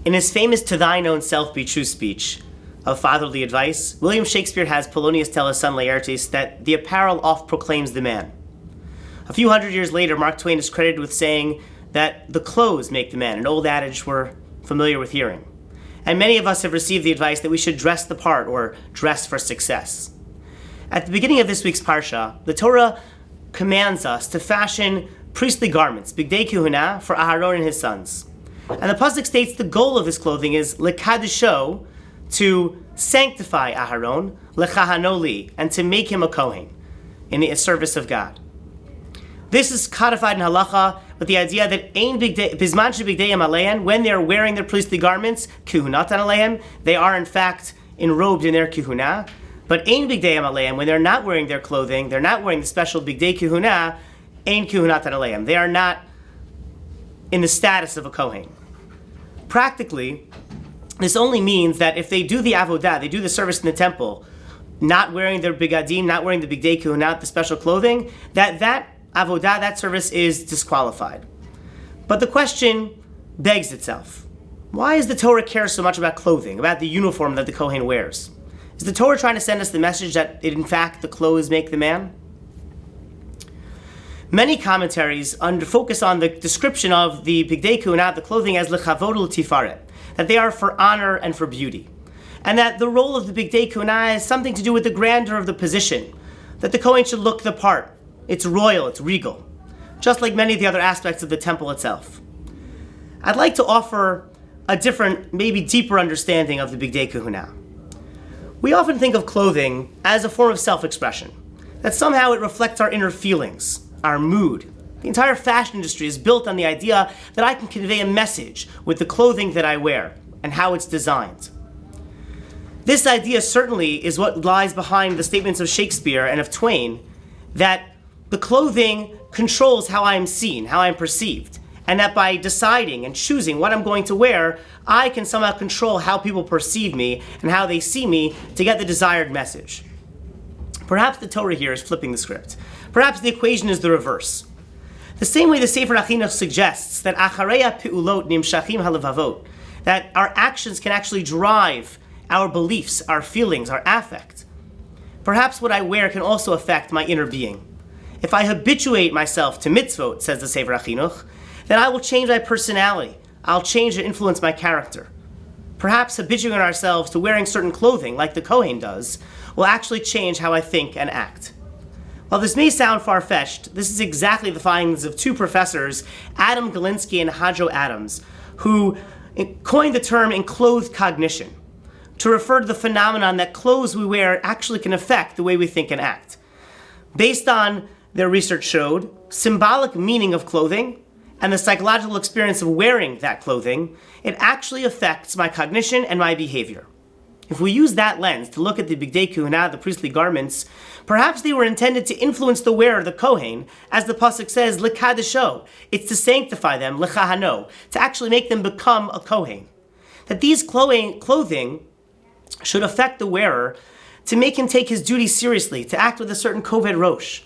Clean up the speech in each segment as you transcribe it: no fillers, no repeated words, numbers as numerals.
In his famous "To Thine Own Self Be True" speech of fatherly advice, William Shakespeare has Polonius tell his son Laertes that the apparel oft proclaims the man. A few hundred years later, Mark Twain is credited with saying that the clothes make the man, an old adage we're familiar with hearing. And many of us have received the advice that we should dress the part or dress for success. At the beginning of this week's Parsha, the Torah commands us to fashion priestly garments, bigdei kehuna, for Aharon and his sons. And the pasuk states the goal of this clothing is lekadisho, to sanctify Aharon, lechahanoli, and to make him a kohen in the service of God. This is codified in halacha with the idea that bisman shebigdeihem aleim, when they are wearing their priestly garments, kehunatan aleim, they are in fact enrobed in their kehuna. But ein bigdeihem aleim, when they're not wearing their clothing, they're not wearing the special bigdei kehuna, ein kehunatan aleim. They are not in the status of a kohen. Practically, this only means that if they do the avodah, they do the service in the temple, not wearing their bigadim, not wearing the bigdei kehuna, the special clothing, that avodah, that service is disqualified. But the question begs itself. Why does the Torah care so much about clothing, about the uniform that the kohen wears? Is the Torah trying to send us the message that in fact the clothes make the man? Many commentaries focus on the description of the bigdei kehuna, the clothing, as lechavod u'tifaret, that they are for honor and for beauty, and that the role of the bigdei kehuna has something to do with the grandeur of the position, that the kohen should look the part. It's royal, it's regal, just like many of the other aspects of the temple itself. I'd like to offer a different, maybe deeper understanding of the bigdei kehuna. We often think of clothing as a form of self-expression, that somehow it reflects our inner feelings, our mood. The entire fashion industry is built on the idea that I can convey a message with the clothing that I wear and how it's designed. This idea certainly is what lies behind the statements of Shakespeare and of Twain, that the clothing controls how I'm seen, how I'm perceived, and that by deciding and choosing what I'm going to wear, I can somehow control how people perceive me and how they see me to get the desired message. Perhaps the Torah here is flipping the script. Perhaps the equation is the reverse. The same way the Sefer HaChinuch suggests that acharei pe'ulot nimshachim halevavot, that our actions can actually drive our beliefs, our feelings, our affect. Perhaps what I wear can also affect my inner being. If I habituate myself to mitzvot, says the Sefer HaChinuch, then I will change my personality. I'll change and influence my character. Perhaps habituating ourselves to wearing certain clothing, like the Kohen does, will actually change how I think and act. While this may sound far-fetched, this is exactly the findings of two professors, Adam Galinsky and Hadjo Adams, who coined the term enclothed cognition to refer to the phenomenon that clothes we wear actually can affect the way we think and act. Based on their research showed, symbolic meaning of clothing and the psychological experience of wearing that clothing, it actually affects my cognition and my behavior. If we use that lens to look at the bigdei kehuna, the priestly garments, perhaps they were intended to influence the wearer, the kohen, as the pasuk says, lekadisho. It's to sanctify them, lechahano, to actually make them become a kohen. That these clothing should affect the wearer to make him take his duty seriously, to act with a certain koved rosh.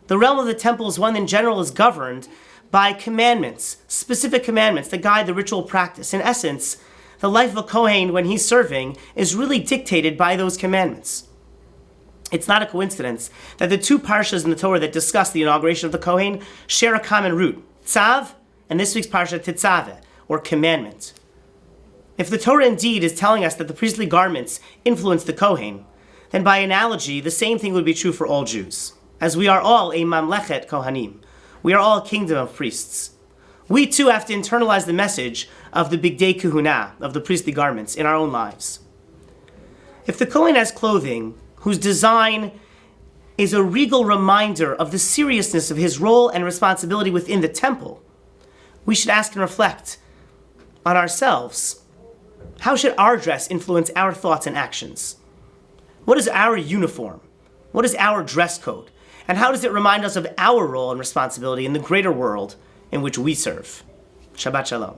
The realm of the temple is one in general is governed by commandments, specific commandments that guide the ritual practice. In essence, the life of a kohen when he's serving is really dictated by those commandments. It's not a coincidence that the two parshas in the Torah that discuss the inauguration of the kohen share a common root, tzav, and this week's parsha, tetzaveh, or commandment. If the Torah indeed is telling us that the priestly garments influence the kohen, then by analogy, the same thing would be true for all Jews, as we are all a mamlechet kohanim. We are all a kingdom of priests. We too have to internalize the message of the bigdei kehuna, of the priestly garments, in our own lives. If the kohen has clothing whose design is a regal reminder of the seriousness of his role and responsibility within the temple, we should ask and reflect on ourselves. How should our dress influence our thoughts and actions? What is our uniform? What is our dress code? And how does it remind us of our role and responsibility in the greater world in which we serve? Shabbat Shalom.